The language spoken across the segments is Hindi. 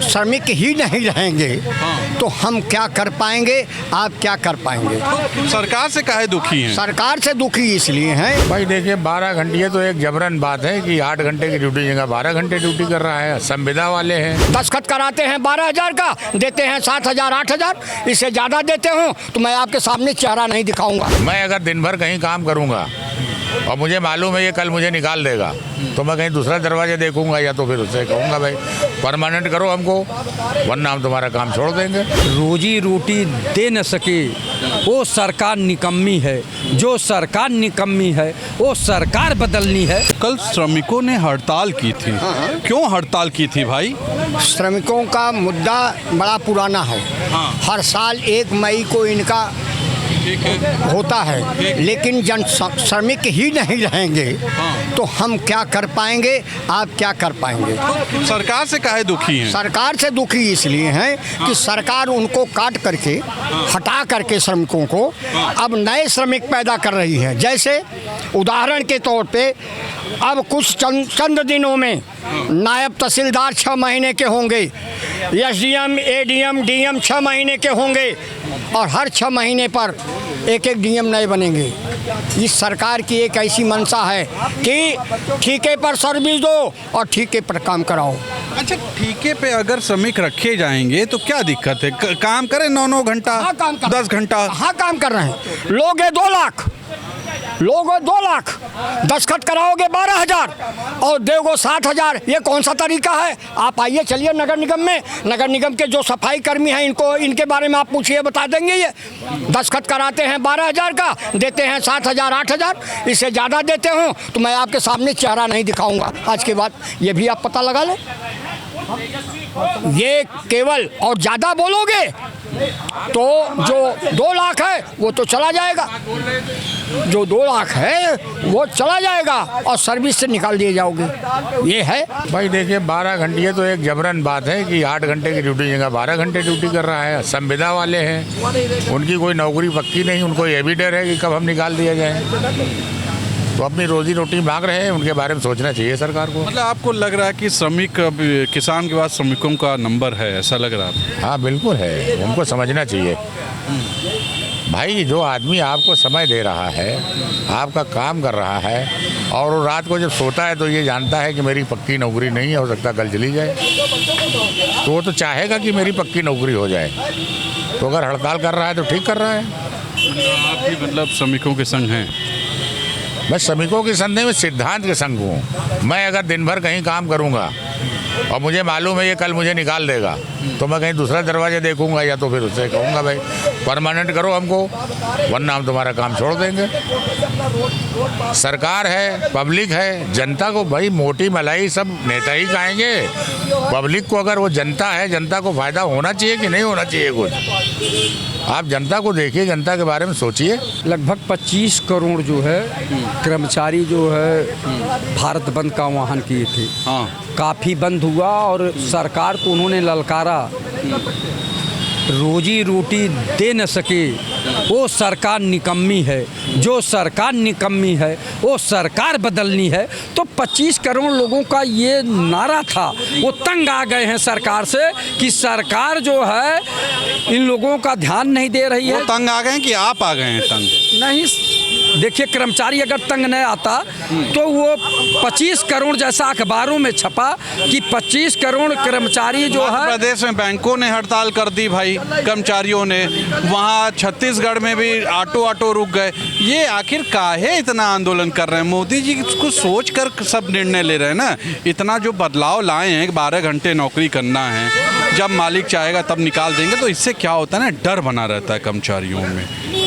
श्रमिक ही नहीं रहेंगे तो हम क्या कर पाएंगे, आप क्या कर पाएंगे। सरकार से काहे दुखी हैं? सरकार से दुखी इसलिए हैं भाई देखिए 12 घंटे, ये तो एक जबरन बात है कि 8 घंटे की ड्यूटी जगह 12 घंटे ड्यूटी कर रहा है। संविदा वाले हैं, दस्तखत कराते हैं 12,000 का, देते हैं 7,000 8,000। इससे ज़्यादा देते हो तो मैं आपके सामने चेहरा नहीं दिखाऊंगा। मैं अगर दिन भर कहीं काम करूंगा और मुझे मालूम है ये कल मुझे निकाल देगा तो मैं कहीं दूसरा दरवाजा देखूंगा या तो फिर उससे कहूँगा भाई परमानेंट करो हमको, वरना हम तुम्हारा काम छोड़ देंगे। रोजी रोटी दे न सके वो सरकार निकम्मी है, जो सरकार निकम्मी है वो सरकार बदलनी है। कल श्रमिकों ने हड़ताल की थी, क्यों हड़ताल की थी भाई? श्रमिकों का मुद्दा बड़ा पुराना है। हर साल 1 मई को इनका होता है, लेकिन जन श्रमिक ही नहीं रहेंगे तो हम क्या कर पाएंगे, आप क्या कर पाएंगे। सरकार से काहे दुखी हैं? सरकार से दुखी इसलिए हैं कि सरकार उनको काट करके हटा करके श्रमिकों को अब नए श्रमिक पैदा कर रही है। जैसे उदाहरण के तौर पे अब कुछ चंद दिनों में नायब तहसीलदार 6 महीने के होंगे, एसडीएम एडीएम डीएम 6 महीने के होंगे और हर 6 महीने पर एक डीएम नए बनेंगे। इस सरकार की एक ऐसी मंशा है कि ठेके पर सर्विस दो और ठेके पर काम कराओ। अच्छा, ठेके पे अगर श्रमिक रखे जाएंगे तो क्या दिक्कत है? काम करें 9-9 घंटा, 10 घंटा। हाँ काम कर रहे हैं। लोग है 2 लाख, लोग 2 लाख, दस्तखत कराओगे 12,000 और देगो 7,000। ये कौन सा तरीका है? आप आइए, चलिए नगर निगम में, नगर निगम के जो सफाई कर्मी हैं इनको, इनके बारे में आप पूछिए, बता देंगे। ये दस्तखत कराते हैं 12,000 का, देते हैं 7,000 8,000। इससे ज़्यादा देते हो तो मैं आपके सामने चेहरा नहीं दिखाऊंगा आज के बाद। ये भी आप पता लगा लें। ये केवल, और ज़्यादा बोलोगे तो जो 2 लाख है वो तो चला जाएगा, जो 2 लाख है वो चला जाएगा और सर्विस से निकाल दिए जाओगे। ये है भाई देखिए 12 घंटे, ये तो एक जबरन बात है कि 8 घंटे की ड्यूटी जगह 12 घंटे ड्यूटी कर रहा है। संविदा वाले हैं, उनकी कोई नौकरी पक्की नहीं, उनको ये भी डर है कि कब हम निकाल दिया जाए। तो अपनी रोजी रोटी मांग रहे हैं, उनके बारे में सोचना चाहिए सरकार को। मतलब आपको लग रहा है कि श्रमिक, किसान के बाद श्रमिकों का नंबर है, ऐसा लग रहा है? हाँ बिल्कुल है, उनको समझना चाहिए। भाई जो आदमी आपको समय दे रहा है, आपका काम कर रहा है और वो रात को जब सोता है तो ये जानता है कि मेरी पक्की नौकरी नहीं है, हो सकता कल चली जाए, तो वो तो चाहेगा कि मेरी पक्की नौकरी हो जाए। तो अगर हड़ताल कर रहा है तो ठीक कर रहा है। आप भी मतलब श्रमिकों के संग हैं? मैं श्रमिकों के संग नहीं, मैं सिद्धांत के संग हूँ। मैं अगर दिन भर कहीं काम करूँगा और मुझे मालूम है ये कल मुझे निकाल देगा तो मैं कहीं दूसरा दरवाजा देखूंगा या तो फिर उससे कहूँगा भाई परमानेंट करो हमको, वरना हम तुम्हारा काम छोड़ देंगे। सरकार है, पब्लिक है, जनता को भाई मोटी मलाई सब नेता ही खाएंगे। पब्लिक को अगर वो जनता है, जनता को फायदा होना चाहिए कि नहीं होना चाहिए कुछ। आप जनता को देखिए, जनता के बारे में सोचिए। लगभग 25 करोड़ जो है कर्मचारी जो है भारत बंद का आह्वान किए थे। काफ़ी बंद हुआ और सरकार को उन्होंने ललकारा। रोजी रोटी दे न सके वो सरकार निकम्मी है, जो सरकार निकम्मी है वो सरकार बदलनी है। तो 25 करोड़ लोगों का ये नारा था, वो तंग आ गए हैं सरकार से कि सरकार जो है इन लोगों का ध्यान नहीं दे रही है। वो तंग आ गए हैं कि आप आ गए हैं तंग? नहीं, देखिए कर्मचारी अगर तंग नहीं आता तो वो 25 करोड़ जैसा अखबारों में छपा कि 25 करोड़ कर्मचारी जो है। प्रदेश में बैंकों ने हड़ताल कर दी भाई, कर्मचारियों ने, वहाँ छत्तीसगढ़ में भी ऑटो रुक गए। ये आखिर काहे इतना आंदोलन कर रहे हैं? मोदी जी को सोच कर सब निर्णय ले रहे हैं ना। इतना जो बदलाव लाए हैं, 12 घंटे नौकरी करना है, जब मालिक चाहेगा तब निकाल देंगे, तो इससे क्या होता है ना, डर बना रहता है कर्मचारियों में,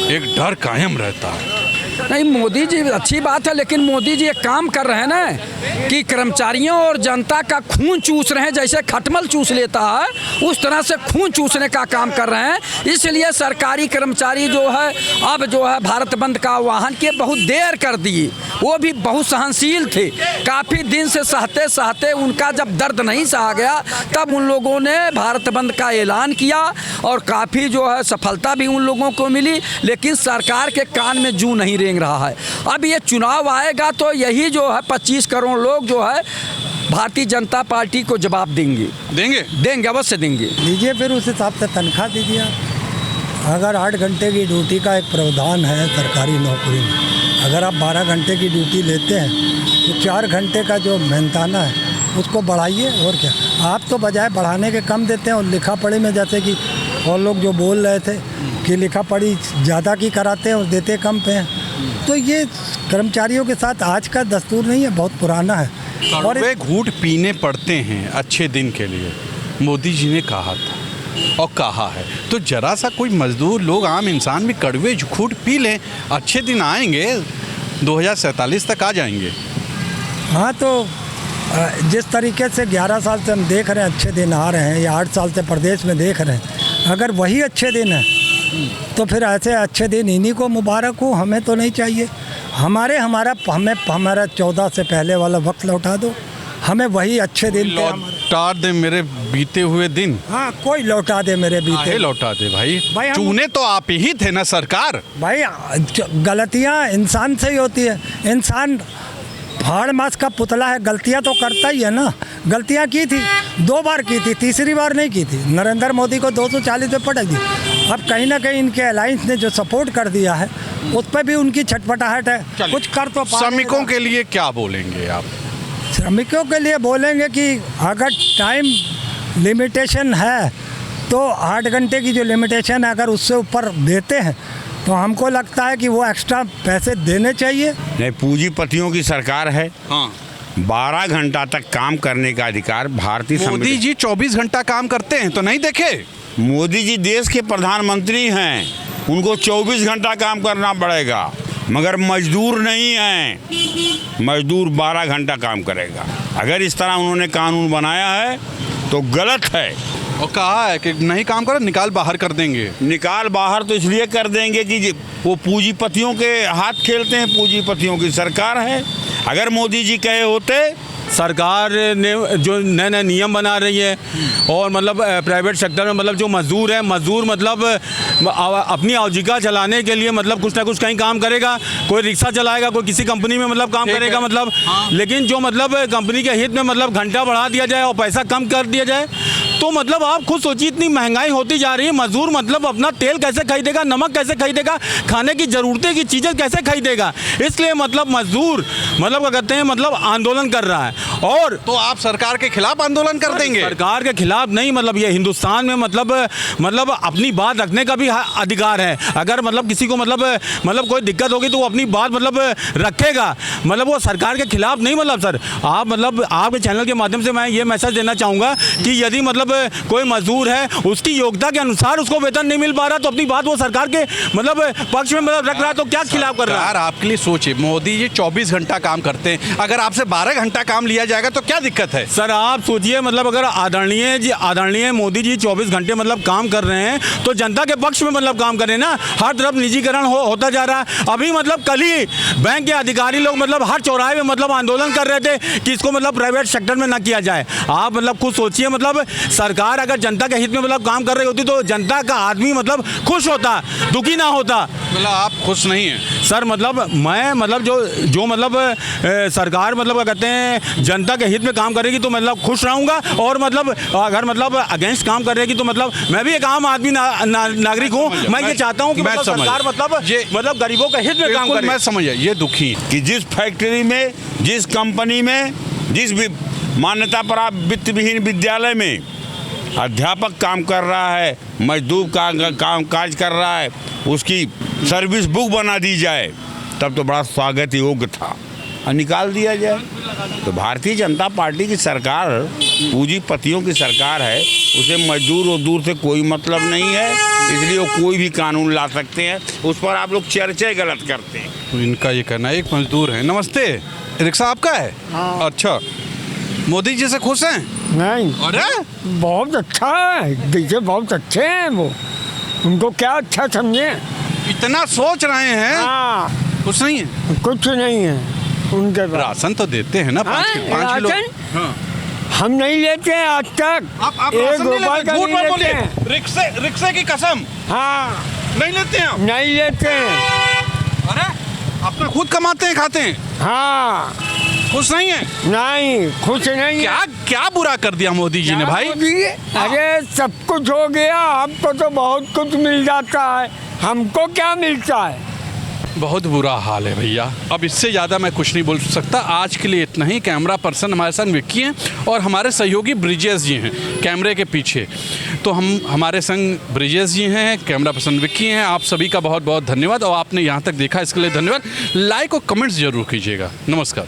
एक डर कायम रहता है। नहीं, मोदी जी अच्छी बात है, लेकिन मोदी जी एक काम कर रहे हैं ना कि कर्मचारियों और जनता का खून चूस रहे हैं। जैसे खटमल चूस लेता है उस तरह से खून चूसने का काम कर रहे हैं। इसलिए सरकारी कर्मचारी जो है अब जो है भारत बंद का आह्वान किए, बहुत देर कर दिए। वो भी बहुत सहनशील थे, काफ़ी दिन से सहते सहते उनका जब दर्द नहीं सहा गया तब उन लोगों ने भारत बंद का ऐलान किया और काफ़ी जो है सफलता भी उन लोगों को मिली। लेकिन सरकार के कान में जूं नहीं रेंग रहा है। अब ये चुनाव आएगा तो यही जो है 25 करोड़ लोग जो है भारतीय जनता पार्टी को जवाब देंगे अवश्य देंगे। लीजिए फिर उस हिसाब से तनख्वाह दीजिए आप। अगर 8 घंटे की ड्यूटी का एक प्रावधान है सरकारी नौकरी में, अगर आप 12 घंटे की ड्यूटी लेते हैं तो 4 घंटे का जो मेहनताना है उसको बढ़ाइए। और क्या, आप तो बजाय बढ़ाने के कम देते हैं। और लिखा पढ़ी में जैसे कि और लोग जो बोल रहे थे कि लिखा पढ़ी ज़्यादा की कराते हैं और देते कम पे हैं, तो ये कर्मचारियों के साथ आज का दस्तूर नहीं है, बहुत पुराना है। और वे घूंट पीने पड़ते हैं अच्छे दिन के लिए, मोदी जी ने कहा था और कहा है। तो जरा सा कोई मजदूर लोग, आम इंसान भी कड़वे घूंट पी लें, अच्छे दिन आएंगे, 2047 तक आ जाएंगे। हाँ, तो जिस तरीके से 11 साल से हम देख रहे हैं अच्छे दिन आ रहे हैं, या 8 साल से प्रदेश में देख रहे हैं, अगर वही अच्छे दिन हैं तो फिर ऐसे अच्छे दिन इन्हीं को मुबारक हो, हमें तो नहीं चाहिए। हमारा 14 से पहले वाला वक्त लौटा दो, हमें वही अच्छे दिन लौटा दे मेरे बीते हुए दिन। हाँ, कोई लौटा दे मेरे बीते। लौटा दे भाई हम- चूने तो आप ही थे ना सरकार। भाई गलतियाँ इंसान से ही होती है। इंसान फाड़ मास का पुतला है, गलतियाँ तो करता ही है ना। गलतियाँ की थी, 2 बार की थी, तीसरी बार नहीं की थी। नरेंद्र मोदी को 240 पे पटक दी। अब कहीं ना कहीं इनके अलायंस ने जो सपोर्ट कर दिया है उस पर भी उनकी छटपटाहट है। कुछ कर तो श्रमिकों के लिए क्या बोलेंगे आप? श्रमिकों के लिए बोलेंगे कि अगर टाइम लिमिटेशन है तो 8 घंटे की जो लिमिटेशन है, अगर उससे ऊपर देते हैं तो हमको लगता है कि वो एक्स्ट्रा पैसे देने चाहिए। नहीं, पूंजीपतियों की सरकार है। हाँ, 12 घंटा तक काम करने का अधिकार भारतीय मोदी जी 24 घंटा काम करते हैं तो नहीं देखे? मोदी जी देश के प्रधानमंत्री हैं, उनको 24 घंटा काम करना पड़ेगा, मगर मजदूर नहीं हैं। मजदूर 12 घंटा काम करेगा। अगर इस तरह उन्होंने कानून बनाया है तो गलत है। और कहा है कि नहीं काम करो, निकाल बाहर कर देंगे। निकाल बाहर तो इसलिए कर देंगे कि वो पूंजीपतियों के हाथ खेलते हैं, पूंजीपतियों की सरकार है। अगर मोदी जी कहे होते, सरकार ने जो नए नए नियम बना रही है और मतलब प्राइवेट सेक्टर में मतलब जो मजदूर है, मजदूर मतलब अपनी आजीविका चलाने के लिए मतलब कुछ ना कुछ कहीं काम करेगा, कोई रिक्शा चलाएगा, कोई किसी कंपनी में मतलब काम करेगा मतलब। हाँ। लेकिन जो मतलब कंपनी के हित में मतलब घंटा बढ़ा दिया जाए और पैसा कम कर दिया जाए तो मतलब आप खुद सोचिए इतनी महंगाई होती जा रही है। मजदूर मतलब अपना तेल कैसे खरीदेगा, नमक कैसे खरीदेगा, खाने की ज़रूरतें की चीज़ें कैसे खरीदेगा। इसलिए मतलब मजदूर मतलब क्या कहते हैं मतलब आंदोलन कर रहा है। और तो आप सरकार के खिलाफ आंदोलन कर देंगे? सरकार के खिलाफ नहीं, मतलब ये हिंदुस्तान में मतलब अपनी बात रखने का भी अधिकार है। अगर मतलब किसी को मतलब कोई दिक्कत होगी तो वो अपनी बात मतलब रखेगा, मतलब वो सरकार के खिलाफ नहीं। मतलब सर आप मतलब आपके चैनल के माध्यम से मैं ये मैसेज देना चाहूँगा कि यदि मतलब कोई मजदूर है उसकी योग्यता के अनुसार उसको वेतन नहीं मिल पा रहा तो अपनी बात वो सरकार के मतलब पक्ष में मतलब रख रहा है तो क्या खिलाफ कर रहा है? आपके लिए सोचिए, मोदी जी 24 घंटा काम करते हैं, अगर आपसे 12 घंटा काम लिया जाएगा तो क्या दिक्कत है? सर आप सोचिए मतलब अगर आदरणीय मोदी जी 24 घंटे मतलब काम कर रहे हैं तो जनता के पक्ष में मतलब काम करें ना। हर तरफ निजीकरण होता जा रहा है। अभी मतलब कल ही बैंक के अधिकारी लोग मतलब हर चौराहे में मतलब आंदोलन कर रहे थे कि इसको मतलब प्राइवेट सेक्टर में ना किया जाए। आप मतलब खुद सोचिए, मतलब सरकार अगर जनता के हित में मतलब काम कर रही होती तो जनता का आदमी मतलब खुश होता, दुखी ना होता। मतलब आप खुश नहीं हैं? सर मतलब मैं मतलब जो मतलब सरकार मतलब क्या कहते हैं जनता के हित में काम करेगी तो मतलब खुश रहूँगा, और मतलब अगर मतलब अगेंस्ट काम करेगी तो मतलब मैं भी एक आम आदमी नागरिक हूँ। मैं ये चाहता हूँ कि मतलब सरकार मतलब गरीबों के हित में काम करे। मैं समझ गया, ये दुखी कि जिस फैक्ट्री में, जिस कंपनी में, जिस भी मान्यता प्राप्त वित्त विहीन विद्यालय में अध्यापक काम कर रहा है, मजदूर का काम काज कर रहा है, उसकी सर्विस बुक बना दी जाए तब तो बड़ा स्वागत योग्य था, और निकाल दिया जाए। तो भारतीय जनता पार्टी की सरकार पूंजीपतियों की सरकार है, उसे मजदूर और दूर से कोई मतलब नहीं है, इसलिए वो कोई भी कानून ला सकते हैं। उस पर आप लोग चर्चा गलत करते हैं। तो इनका ये कहना है। एक मजदूर है। नमस्ते, रिक्शा आपका है? हाँ। अच्छा, मोदी जी से खुश हैं? नहीं, अरे बहुत अच्छा है, देखिए बहुत अच्छे हैं वो, उनको क्या अच्छा समझे। इतना सोच रहे हैं, हाँ, खुश नहीं है? कुछ नहीं है उनके पास। राशन तो देते हैं ना 5 किलो। हाँ। हम नहीं लेते हैं आज तक। आप 1 राशन नहीं रुपए लेते? का झूठ नहीं मत लेते बोलिए, हैं। रिक्शे की कसम हाँ, नहीं लेते हैं आप? नहीं लेते हैं। अरे अपना खुद कमाते हैं, खाते हैं? हाँ, खुश नहीं है? नहीं, खुश नहीं है। क्या क्या बुरा कर दिया मोदी जी ने भाई? मोदी, अरे सब कुछ हो गया, हमको तो बहुत कुछ मिल जाता है, हमको क्या मिलता है? बहुत बुरा हाल है भैया। अब इससे ज़्यादा मैं कुछ नहीं बोल सकता। आज के लिए इतना ही। कैमरा पर्सन हमारे साथ विक्की हैं और हमारे सहयोगी ब्रिजेश जी हैं कैमरे के पीछे। तो हमारे संग ब्रिजेश जी हैं, कैमरा पर्सन विक्की हैं। आप सभी का बहुत बहुत धन्यवाद और आपने यहाँ तक देखा इसके लिए धन्यवाद। लाइक और कमेंट्स जरूर कीजिएगा। नमस्कार।